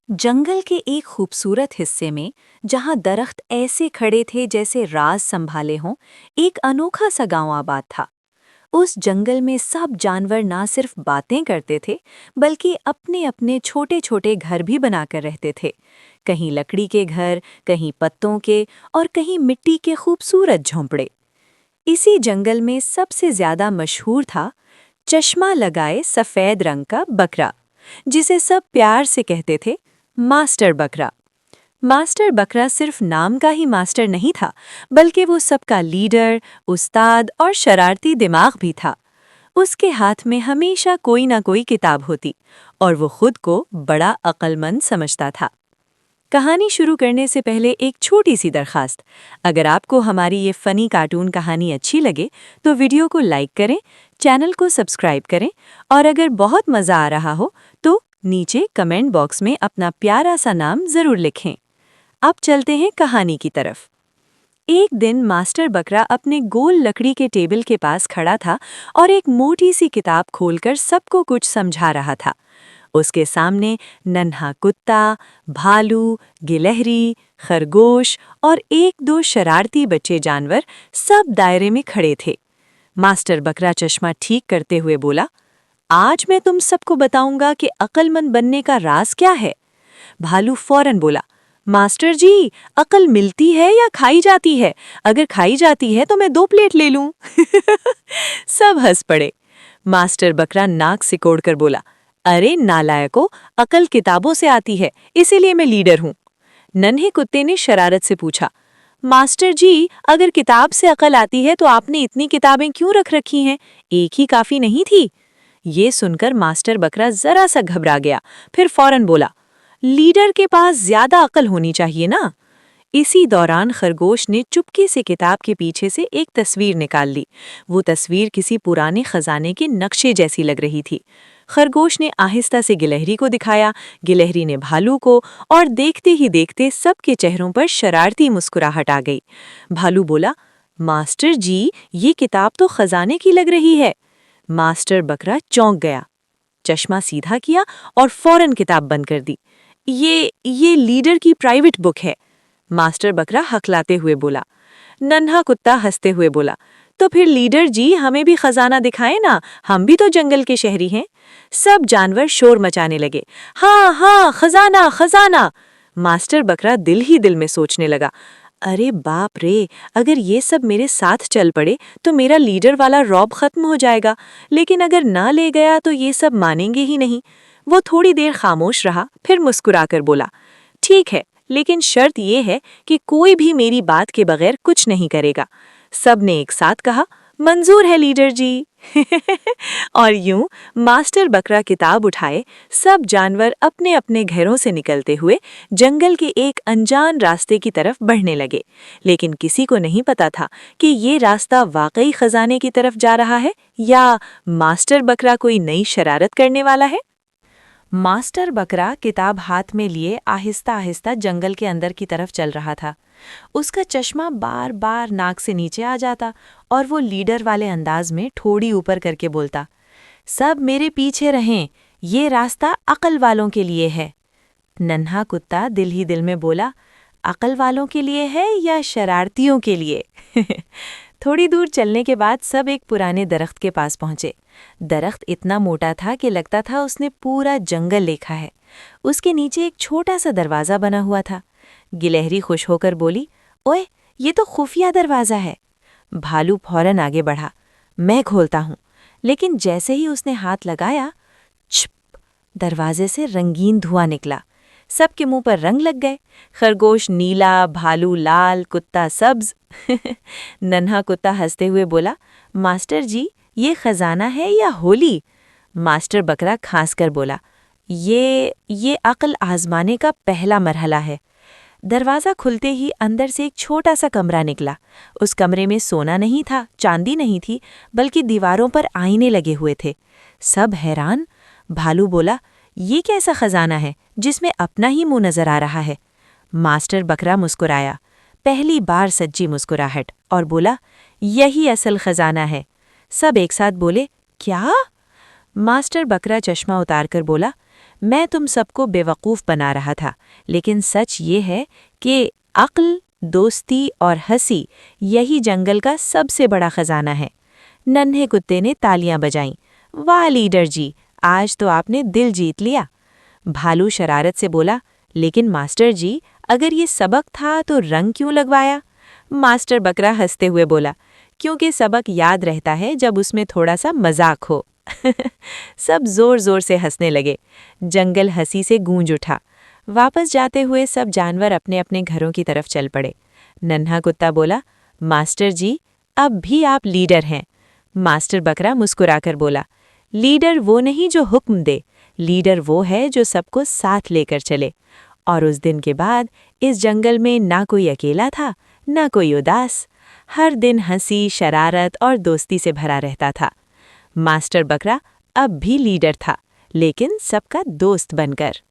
जंगल के एक खूबसूरत हिस्से में, जहां दरख्त ऐसे खड़े थे जैसे राज संभाले हों, एक अनोखा सा गांव आबाद था। उस जंगल में सब जानवर ना सिर्फ बातें करते थे, बल्कि अपने अपने छोटे छोटे घर भी बनाकर रहते थे। कहीं लकड़ी के घर, कहीं पत्तों के और कहीं मिट्टी के खूबसूरत झोंपड़े। इसी जंगल में सबसे ज्यादा मशहूर था चश्मा लगाए सफेद रंग का बकरा, जिसे सब प्यार से कहते थे मास्टर बकरा। मास्टर बकरा सिर्फ नाम का ही मास्टर नहीं था, बल्कि वो सबका लीडर, उस्ताद और शरारती दिमाग भी था। उसके हाथ में हमेशा कोई ना कोई किताब होती और वो खुद को बड़ा अक्लमंद समझता था। कहानी शुरू करने से पहले एक छोटी सी दरखास्त। अगर आपको हमारी ये फनी कार्टून कहानी अच्छी लगे तो वीडियो को लाइक करें, चैनल को सब्सक्राइब करें और अगर बहुत मज़ा आ रहा हो तो नीचे कमेंट बॉक्स में अपना प्यारा सा नाम ज़रूर लिखें। अब चलते हैं कहानी की तरफ। एक दिन मास्टर बकरा अपने गोल लकड़ी के टेबल के पास खड़ा था और एक मोटी सी किताब खोलकर सबको कुछ समझा रहा था। उसके सामने नन्हा कुत्ता, भालू, गिलहरी, खरगोश और एक दो शरारती बच्चे जानवर सब दायरे में खड़े थे। मास्टर बकरा चश्मा ठीक करते हुए बोला, आज मैं तुम सबको बताऊंगा कि अक्लमंद बनने का राज क्या है। भालू फौरन बोला, मास्टर जी, अकल मिलती है या खाई जाती है? अगर खाई जाती है तो मैं 2 प्लेट ले लूं। सब हंस पड़े। मास्टर बकरा नाक सिकोड़कर बोला, अरे नालायको, अकल किताबों से आती है, इसीलिए मैं लीडर हूं। नन्हे कुत्ते ने शरारत से पूछा, मास्टर जी, अगर किताब से अकल आती है तो आपने इतनी किताबें क्यों रख रखी हैं? एक ही काफी नहीं थी? ये सुनकर मास्टर बकरा जरा सा घबरा गया, फिर फौरन बोला, लीडर के पास ज्यादा अकल होनी चाहिए ना। इसी दौरान खरगोश ने चुपके से किताब के पीछे से एक तस्वीर निकाल ली। वो तस्वीर किसी पुराने खजाने के नक्शे जैसी लग रही थी। खरगोश ने आहिस्ता से गिलहरी को दिखाया, गिलहरी ने भालू को, और देखते ही देखते सबके चेहरों पर शरारती मुस्कुराहट आ गई। भालू बोला, मास्टर जी, ये किताब तो खजाने की लग रही है। मास्टर बकरा चौंक गया, चश्मा सीधा किया और फौरन किताब बंद कर दी। ये लीडर की प्राइवेट बुक है। मास्टर बकरा हकलाते हुए बोला। नन्हा कुत्ता हंसते हुए बोला, तो फिर लीडर जी, हमें भी खजाना दिखाएं ना, हम भी तो जंगल के शहरी हैं। सब जानवर शोर मचाने लगे, हाँ हाँ, खजाना खजाना। मास्टर बकरा दिल ही दिल में सोचने लगा, अरे बाप रे, अगर ये सब मेरे साथ चल पड़े तो मेरा लीडर वाला रौब खत्म हो जाएगा, लेकिन अगर ना ले गया तो ये सब मानेंगे ही नहीं। वो थोड़ी देर खामोश रहा, फिर मुस्कुराकर बोला, ठीक है, लेकिन शर्त ये है कि कोई भी मेरी बात के बगैर कुछ नहीं करेगा। सबने एक साथ कहा, मंजूर है लीडर जी। और यूं मास्टर बकरा किताब उठाए, सब जानवर अपने अपने घरों से निकलते हुए जंगल के एक अनजान रास्ते की तरफ बढ़ने लगे। लेकिन किसी को नहीं पता था कि ये रास्ता वाकई खजाने की तरफ जा रहा है या मास्टर बकरा कोई नई शरारत करने वाला है। मास्टर बकरा किताब हाथ में लिए आहिस्ता आहिस्ता जंगल के अंदर की तरफ चल रहा था। उसका चश्मा बार बार नाक से नीचे आ जाता और वो लीडर वाले अंदाज में ठोड़ी ऊपर करके बोलता, सब मेरे पीछे रहें, ये रास्ता अकल वालों के लिए है। नन्हा कुत्ता दिल ही दिल में बोला, अकल वालों के लिए है या शरारतियों के लिए? थोड़ी दूर चलने के बाद सब एक पुराने दरख्त के पास पहुंचे। दरख्त इतना मोटा था कि लगता था उसने पूरा जंगल देखा है। उसके नीचे एक छोटा सा दरवाज़ा बना हुआ था। गिलहरी खुश होकर बोली, ओए, ये तो खुफिया दरवाज़ा है। भालू फौरन आगे बढ़ा, मैं खोलता हूँ। लेकिन जैसे ही उसने हाथ लगाया, छिप, दरवाजे से रंगीन धुआं निकला। सबके मुंह पर रंग लग गए। खरगोश नीला, भालू लाल, कुत्ता सब्ज। नन्हा कुत्ता हंसते हुए बोला, मास्टर जी, ये खजाना है या होली? मास्टर बकरा खांस कर बोला, ये अक्ल आजमाने का पहला मरहला है। दरवाज़ा खुलते ही अंदर से एक छोटा सा कमरा निकला। उस कमरे में सोना नहीं था, चांदी नहीं थी, बल्कि दीवारों पर आईने लगे हुए थे। सब हैरान। भालू बोला, ये कैसा खजाना है जिसमें अपना ही मुंह नजर आ रहा है? मास्टर बकरा मुस्कुराया, पहली बार सच्ची मुस्कुराहट, और बोला, यही असल खजाना है। सब एक साथ बोले, क्या? मास्टर बकरा चश्मा उतारकर बोला, मैं तुम सबको बेवकूफ़ बना रहा था, लेकिन सच ये है कि अक्ल, दोस्ती और हंसी यही जंगल का सबसे बड़ा खजाना है। नन्हे कुत्ते ने तालियां बजाईं। वाह लीडर जी, आज तो आपने दिल जीत लिया। भालू शरारत से बोला, लेकिन मास्टर जी, अगर ये सबक था तो रंग क्यों लगवाया? मास्टर बकरा हंसते हुए बोला, क्योंकि सबक याद रहता है जब उसमें थोड़ा सा मजाक हो। सब जोर जोर से हंसने लगे। जंगल हंसी से गूंज उठा। वापस जाते हुए सब जानवर अपने अपने घरों की तरफ चल पड़े। नन्हा कुत्ता बोला, मास्टर जी, अब भी आप लीडर हैं। मास्टर बकरा मुस्कुराकर बोला, लीडर वो नहीं जो हुक्म दे, लीडर वो है जो सबको साथ लेकर चले। और उस दिन के बाद इस जंगल में ना कोई अकेला था, ना कोई उदास। हर दिन हंसी, शरारत और दोस्ती से भरा रहता था। मास्टर बकरा अब भी लीडर था, लेकिन सबका दोस्त बनकर।